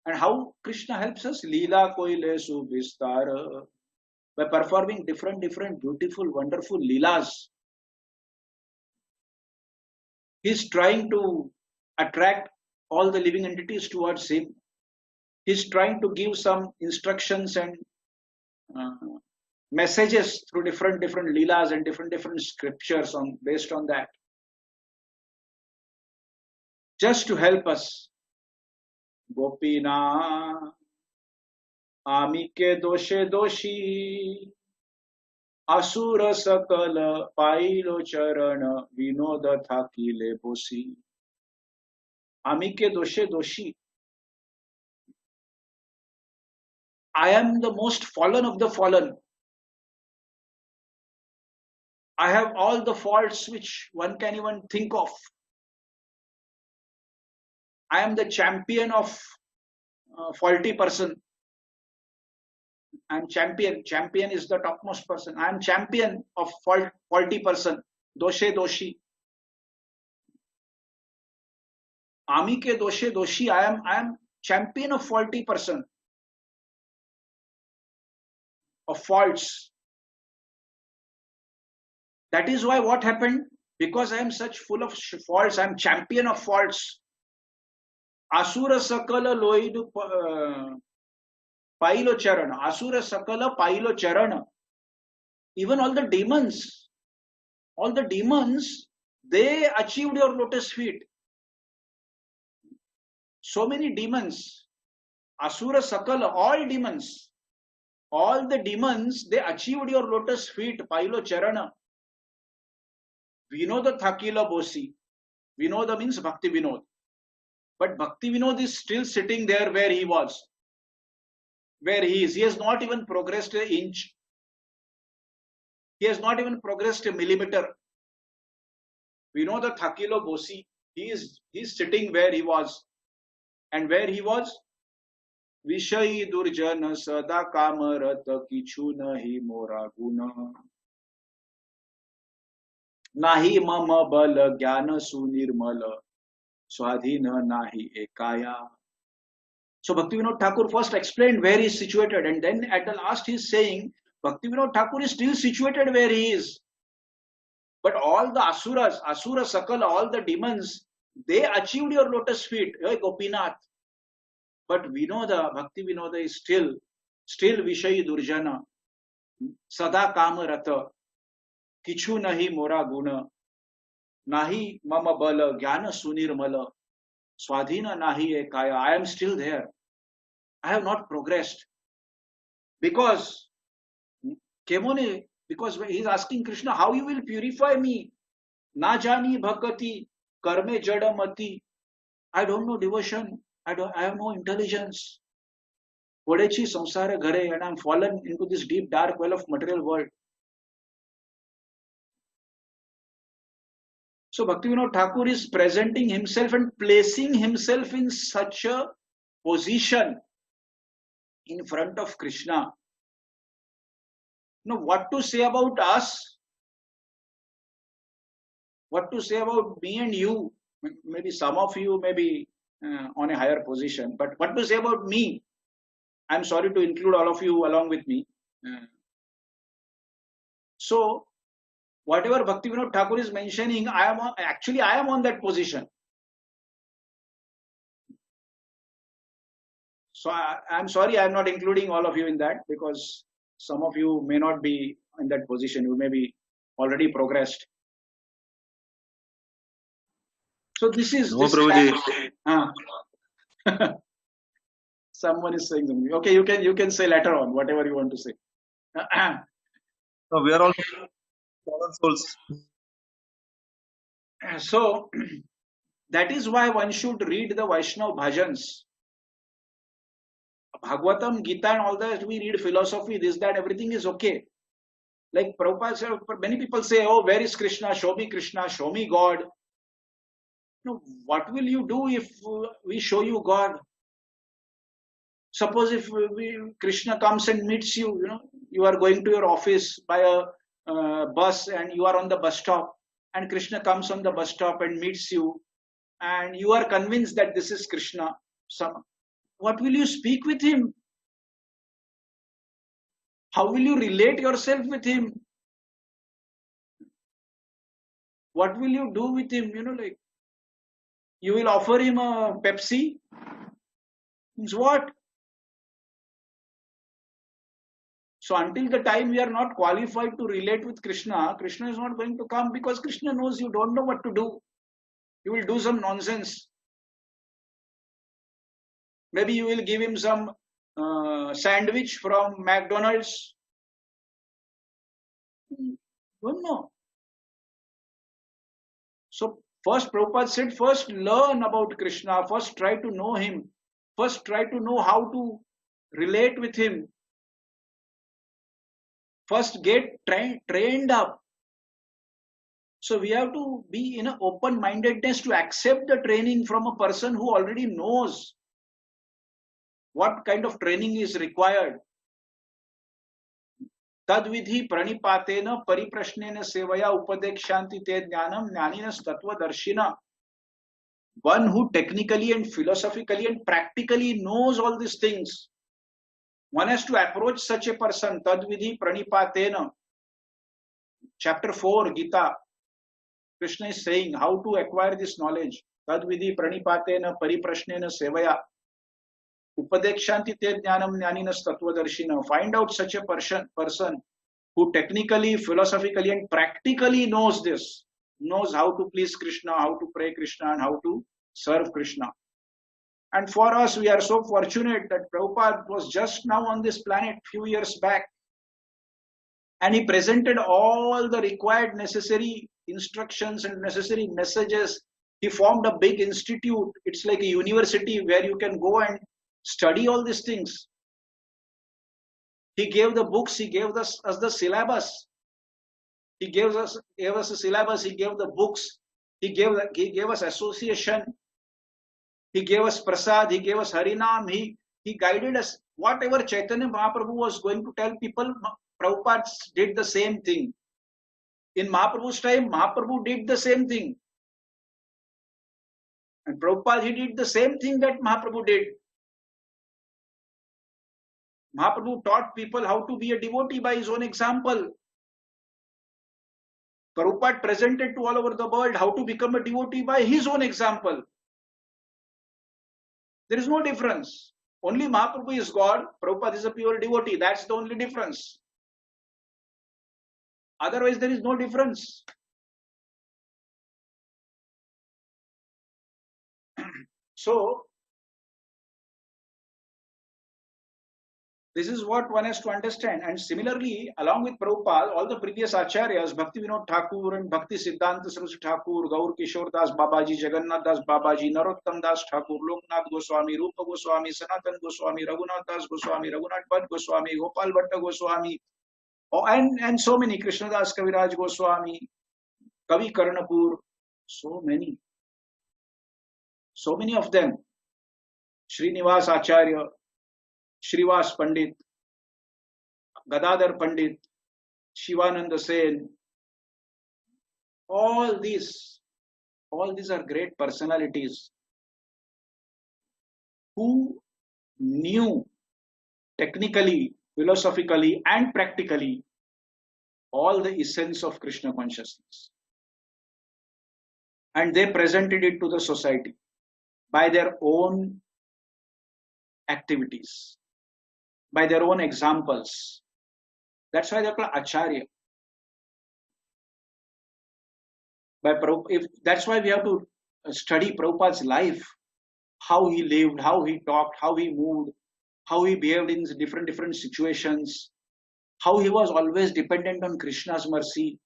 And how Krishna helps us? Leela Koile Su Vistara. By performing different, beautiful, wonderful Leelas. He's trying to attract all the living entities towards him. He's trying to give some instructions and messages through different Leelas and different scriptures based on that. Just to help us. Gopina Amike Doshe Doshi Asura Sakala Pailo Charana Vinoda Thakile Bosi. Amike Doshe Doshi. I am the most fallen of the fallen. I have all the faults which one can even think of. I am the champion of faulty person. I am champion. Champion is the topmost person. I am champion of faulty person. Doshe Doshi. Amike Doshe Doshi. I am champion of faulty person. Of faults. That is why what happened? Because I am such full of faults, I am champion of faults. Asura Sakala Loidu Pailo Charana. Asura Sakala Pailo Charana. Even all the demons, they achieved your lotus feet. So many demons. Asura Sakala, all the demons, they achieved your lotus feet, Pailo Charana. Vinoda Thakila Bosi. Vinoda means Bhakti Vinod. But Bhakti Vinod is still sitting there where he was. Where he is. He has not even progressed an inch. He has not even progressed a millimeter. Vinoda Thakila Bosi. He is sitting where he was. And where he was? Vishayi Durjana Sada Kamarata Kichu Nahi Mora Guna. Nahi mama bala jnana sunirmala swadhina nahi ekaya. So Bhaktivinoda Thakur first explained where he is situated, and then at the last he is saying Bhaktivinoda Thakur is still situated where he is. But all the Asura Sakala, all the demons, they achieved your lotus feet, hey Gopinath. But Bhakti Vinoda is still Vishayi Durjana, Sada Kamarata. Kichu nahi mora guna, nahi mama bala, jnana sunirmala, swadhina nahi ekaya. I am still there. I have not progressed. Because he is asking Krishna, how you will purify me? Na jani bhakati, karme jadamati. I don't know devotion. I have no intelligence. Podechi samsara ghare, and I am fallen into this deep dark well of material world. So Bhaktivinoda Thakur is presenting himself and placing himself in such a position in front of Krishna. Now what to say about us? what to say about me and you. Maybe some of you may be on a higher position, but what to say about me? I'm sorry to include all of you along with me. So whatever Bhaktivinoda Thakur is mentioning, I am on that position. So I'm sorry, I'm not including all of you in that, because some of you may not be in that position. You may be already progressed. So this is No, this. Someone is saying something. Okay, you can say later on whatever you want to say. No, we are all souls. So that is why one should read the Vaishnav bhajans. Bhagavatam, Gita, and all that. We read philosophy, this, that, everything is okay. Like Prabhupada said, many people say, "Oh, where is Krishna? Show me Krishna. Show me God." No, what will you do if we show you God? Suppose if Krishna comes and meets you, you are going to your office by a bus and you are on the bus stop, and Krishna comes on the bus stop and meets you, and you are convinced that this is Krishna. What will you speak with him? How will you relate yourself with him? What will you do with him? Like you will offer him a Pepsi? Means what? So until the time we are not qualified to relate with Krishna, Krishna is not going to come, because Krishna knows you don't know what to do. You will do some nonsense. Maybe you will give him some sandwich from McDonald's. Don't know. So first Prabhupada said, first learn about Krishna, first try to know him, first try to know how to relate with him. First get trained up. So we have to be in an open-mindedness to accept the training from a person who already knows what kind of training is required. Tadvidhi pranipatena pariprashnena sevaya upadekshanti te jnanam jnaninas tattvadarshina. One who technically and philosophically and practically knows all these things. One has to approach such a person. Tadvidhi pranipatena. Chapter 4, Gita. Krishna is saying how to acquire this knowledge. Tadvidhi pranipatena pariprashnena sevaya. Upadekshanti te jnanam jnaninas tattvadarshina. Find out such a person who technically, philosophically, and practically knows this. Knows how to please Krishna, how to pray Krishna, and how to serve Krishna. And for us, we are so fortunate that Prabhupada was just now on this planet few years back. And he presented all the required necessary instructions and necessary messages. He formed a big institute. It's like a university where you can go and study all these things. He gave the books, he gave us the syllabus. He gave us a syllabus, he gave the books, he gave us association, he gave us prasad, he gave us Harinam, he guided us. Whatever Chaitanya Mahaprabhu was going to tell people, Prabhupada did the same thing. In Mahaprabhu's time, Mahaprabhu did the same thing. And Prabhupada, he did the same thing that Mahaprabhu did. Mahaprabhu taught people how to be a devotee by his own example. Prabhupada presented to all over the world how to become a devotee by his own example. There is no difference. Only Mahaprabhu is God, Prabhupada is a pure devotee. That's the only difference. Otherwise, there is no difference. So, this is what one has to understand. And similarly, along with Prabhupada, all the previous acharyas, Bhaktivinoda Thakur and Bhakti Siddhanta Saraswati Thakur, Gaur Kishore Das Babaji, Jagannath Das Babaji, Narottam Das Thakur, Loknath Goswami, Rupa Goswami, Sanatan Goswami, Raghunath Das Goswami, Raghunath Bhatt Goswami, Gopal Bhatta Goswami, and so many, Krishnadas Kaviraj Goswami, Kavi Karnapur, so many of them, Srinivas Acharya, Shrivas Pandit, Gadadhar Pandit, Shivananda Sen, all these are great personalities who knew technically, philosophically, and practically all the essence of Krishna consciousness. And they presented it to the society by their own activities, by their own examples. That's why they're called Acharya. That's why we have to study Prabhupada's life, how he lived, how he talked, how he moved, how he behaved in different situations, how he was always dependent on Krishna's mercy.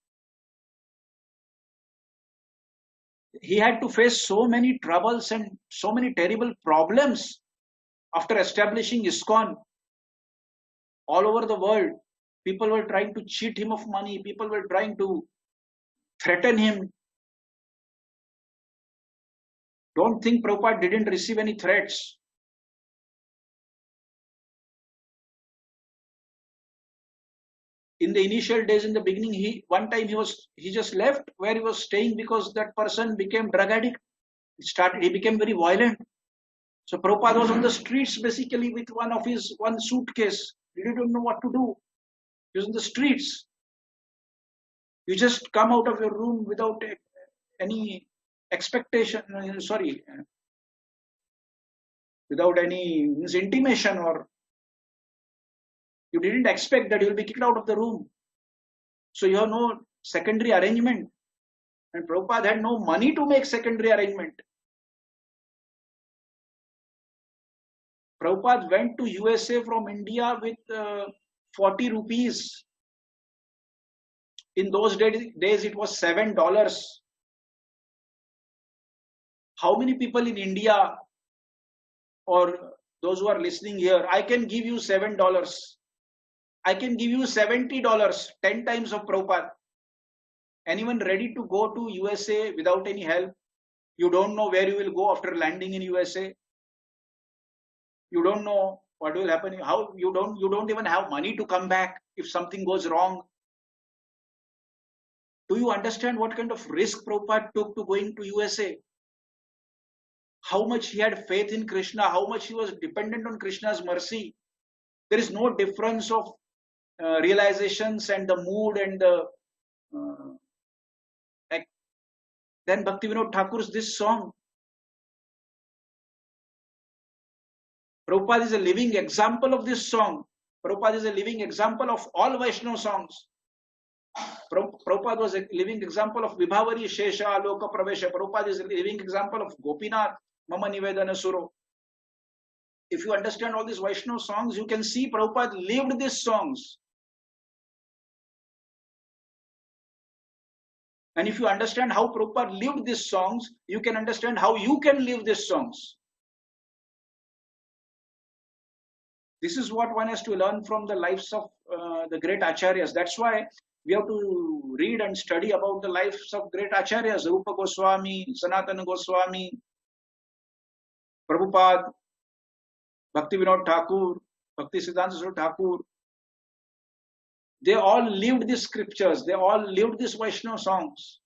He had to face so many troubles and so many terrible problems after establishing ISKCON all over the world. People were trying to cheat him of money. People were trying to threaten him. Don't think Prabhupada didn't receive any threats. In the initial days, in the beginning, he just left where he was staying because that person became drug addict. He became very violent. So Prabhupada was on the streets basically with one suitcase. He didn't know what to do. He was in the streets. You just come out of your room without any expectation, without any intimation, or you didn't expect that you will be kicked out of the room. So you have no secondary arrangement. And Prabhupada had no money to make secondary arrangement. Prabhupada went to USA from India with 40 rupees. In those days, it was $7. How many people in India, or those who are listening here, I can give you $7. I can give you $70, 10 times of Prabhupada. Anyone ready to go to USA without any help? You don't know where you will go after landing in USA. You don't know what will happen. How you don't even have money to come back if something goes wrong. Do you understand what kind of risk Prabhupada took to going to USA? How much he had faith in Krishna, how much he was dependent on Krishna's mercy. There is no difference of realizations and the mood and the then Bhaktivinoda Thakur's this song. Prabhupada is a living example of this song. Prabhupada is a living example of all Vaishnava songs. Prabhupada was a living example of Vibhavari Shesha Aloka Pravesha. Prabhupada is a living example of Gopinath Mama Nivedana Suro. If you understand all these Vaishnava songs, you can see Prabhupada lived these songs. And if you understand how Prabhupada lived these songs, you can understand how you can live these songs. This is what one has to learn from the lives of the great acharyas. That's why we have to read and study about the lives of great acharyas. Rupa Goswami, Sanatana Goswami, Prabhupada, Bhaktivinoda Thakur, Bhaktisiddhanta Saraswati Thakur. They all lived these scriptures. They all lived these Vaishnava songs.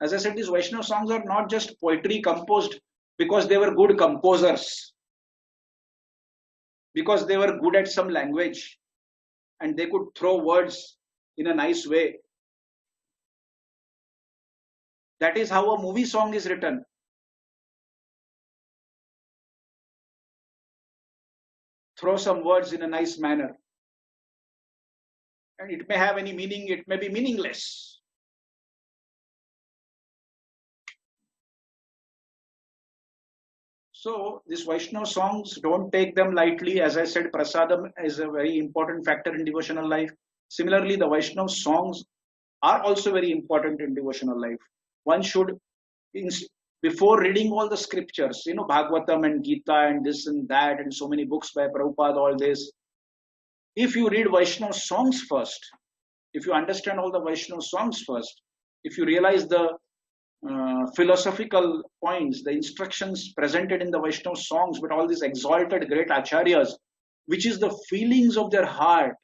As I said, these Vaishnava songs are not just poetry composed because they were good composers, because they were good at some language and they could throw words in a nice way. That is how a movie song is written. Throw some words in a nice manner. And it may have any meaning, it may be meaningless. So these Vaishnava songs, don't take them lightly. As I said, prasadam is a very important factor in devotional life. Similarly, the Vaishnava songs are also very important in devotional life. One should, before reading all the scriptures, Bhagavatam and Gita and this and that and so many books by Prabhupada, all this, if you read Vaishnava songs first, if you understand all the Vaishnava songs first, if you realize the philosophical points, the instructions presented in the Vaishnava songs with all these exalted great acharyas, which is the feelings of their heart,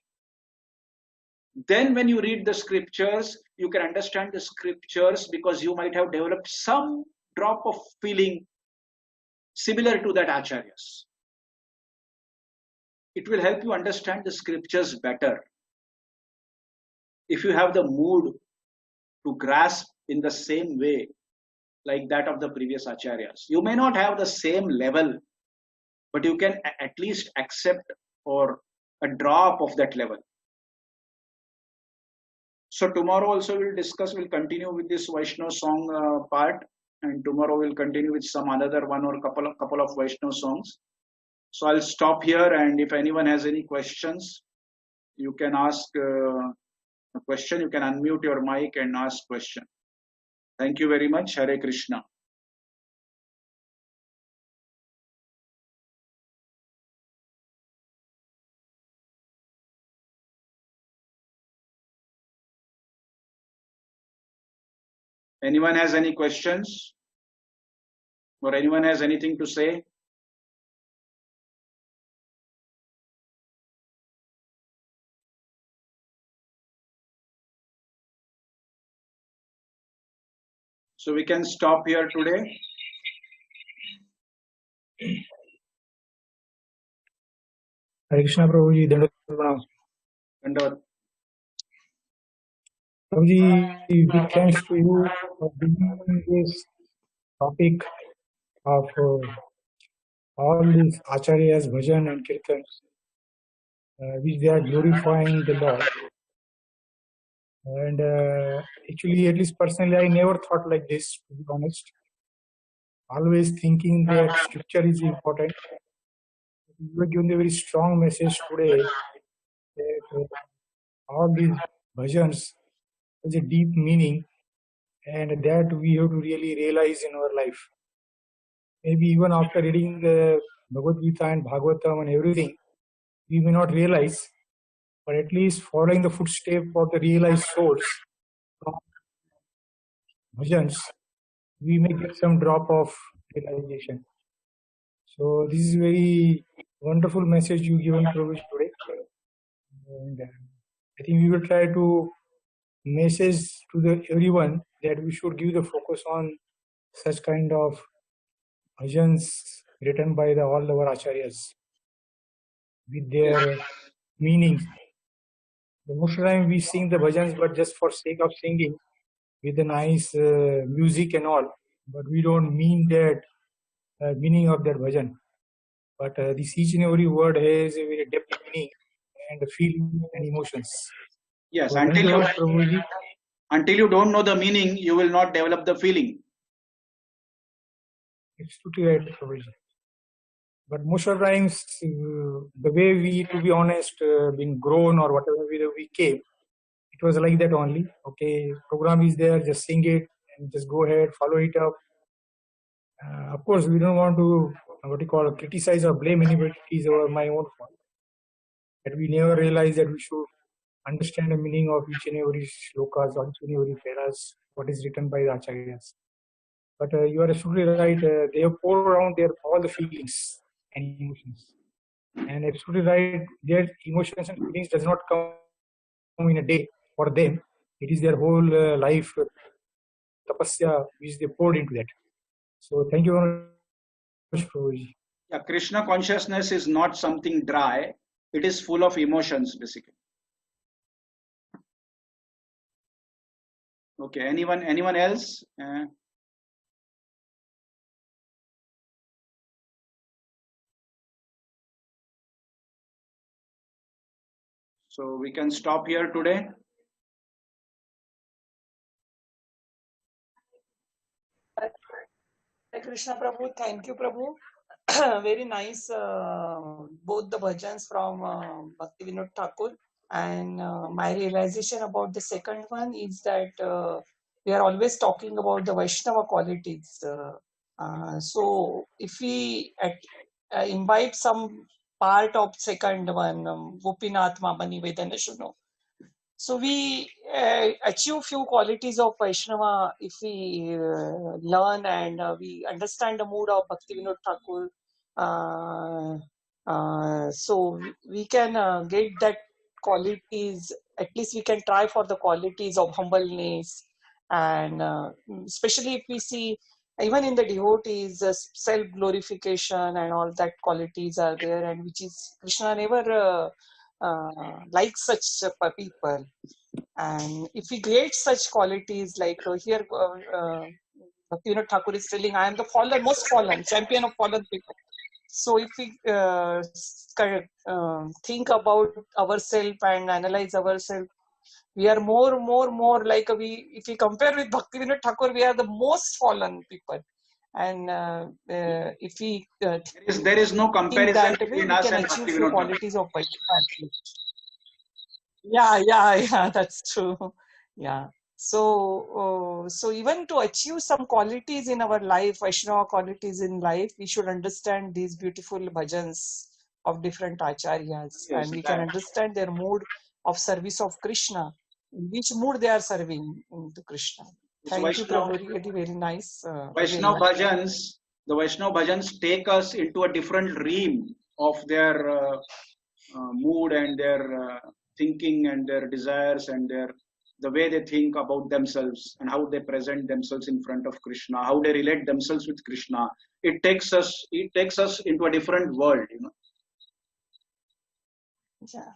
Then when you read the scriptures, you can understand the scriptures because you might have developed some drop of feeling similar to that acharyas. It will help you understand the scriptures better if you have the mood to grasp in the same way like that of the previous acharyas. You may not have the same level, but you can at least accept or a drop of that level. So tomorrow also we'll continue with this Vaishnav song part, and tomorrow we'll continue with some another one or couple of Vaishnav songs. So I'll stop here, and if anyone has any questions, you can ask a question. You can unmute your mic and ask question. Thank you very much. Hare Krishna. Anyone has any questions? Or anyone has anything to say? So we can stop here today. Hare Krishna Prabhuji, Dandavat Pranam. Dandavat. Prabhuji, big thanks to you for bringing this topic of all these acharyas, bhajan and kirtan, which they are glorifying the Lord. And actually, at least personally, I never thought like this, to be honest. Always thinking that scripture is important. You were given a very strong message today that all these bhajans has a deep meaning, and that we have to really realize in our life. Maybe even after reading the Bhagavad Gita and Bhagavatam and everything, we may not realize, but at least following the footsteps of the realized souls from bhajans, we may get some drop of realization. So this is a very wonderful message you given Prabhuji today. And I think we will try to message to everyone that we should give the focus on such kind of bhajans written by all our acharyas with their meanings. Most of the time we sing the bhajans, but just for sake of singing with the nice music and all, but we don't mean that meaning of that bhajan. But this each and every word has a very depth meaning and feeling and emotions. Yes, So until you don't know the meaning, you will not develop the feeling. Absolutely right, Prabhuji. But most of the times, the way we, to be honest, been grown or whatever we came, it was like that only. Okay, program is there, just sing it and just go ahead, follow it up. Of course, we don't want to criticize or blame anybody. It is my own fault. That we never realize that we should understand the meaning of each and every shlokas or each and every paras, what is written by the acharyas. But you are absolutely right. They have poured around all the feelings and emotions. And absolutely right, their emotions and feelings does not come in a day for them. It is their whole life tapasya which they poured into that. So thank you very much, Prabhuji. Yeah, Krishna consciousness is not something dry. It is full of emotions, basically. Okay, anyone else? So we can stop here today. Krishna Prabhu, thank you Prabhu. Very nice, both the bhajans from Bhakti Vinod Thakur, and my realization about the second one is that we are always talking about the Vaishnava qualities. So if we imbibe some part of second one, Gopinath Mamani Vedana Shuno, so we achieve few qualities of Vaishnava if we learn and we understand the mood of Bhakti Vinod Thakur. So we can get that qualities at least we can try for the qualities of humbleness, and especially if we see even in the devotees, self-glorification and all that qualities are there, and which is Krishna never likes such people. And if we create such qualities, like here, Bhaktivinoda Thakur is telling, I am the fallen, most fallen, champion of fallen people. So if we think about ourselves and analyze ourselves, we are more like if we compare with Bhaktivinoda Thakur, we are the most fallen people. And if we There is no think comparison that way, between we us can and achieve few Bhaktivinoda Thakur. qualities of Vaishnava. Yeah, that's true. Yeah. So even to achieve some qualities in our life, Vaishnava qualities in life, we should understand these beautiful bhajans of different acharyas, Yes, and we can that. understand their mood of service of Krishna, in which mood they are serving to Krishna. So Thank you, Vaishnava, Prabhu. Really very nice. Vaishnava Very nice. bhajans, the Vaishnava bhajans take us into a different realm of their mood and their thinking and their desires and the way they think about themselves and how they present themselves in front of Krishna, how they relate themselves with Krishna. It takes us into a different world, you know. Yeah.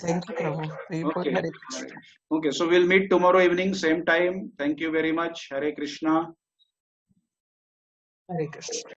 Thank you, Prabhu. Okay. Hare Krishna. Okay, so we'll meet tomorrow evening, same time. Thank you very much. Hare Krishna. Hare Krishna.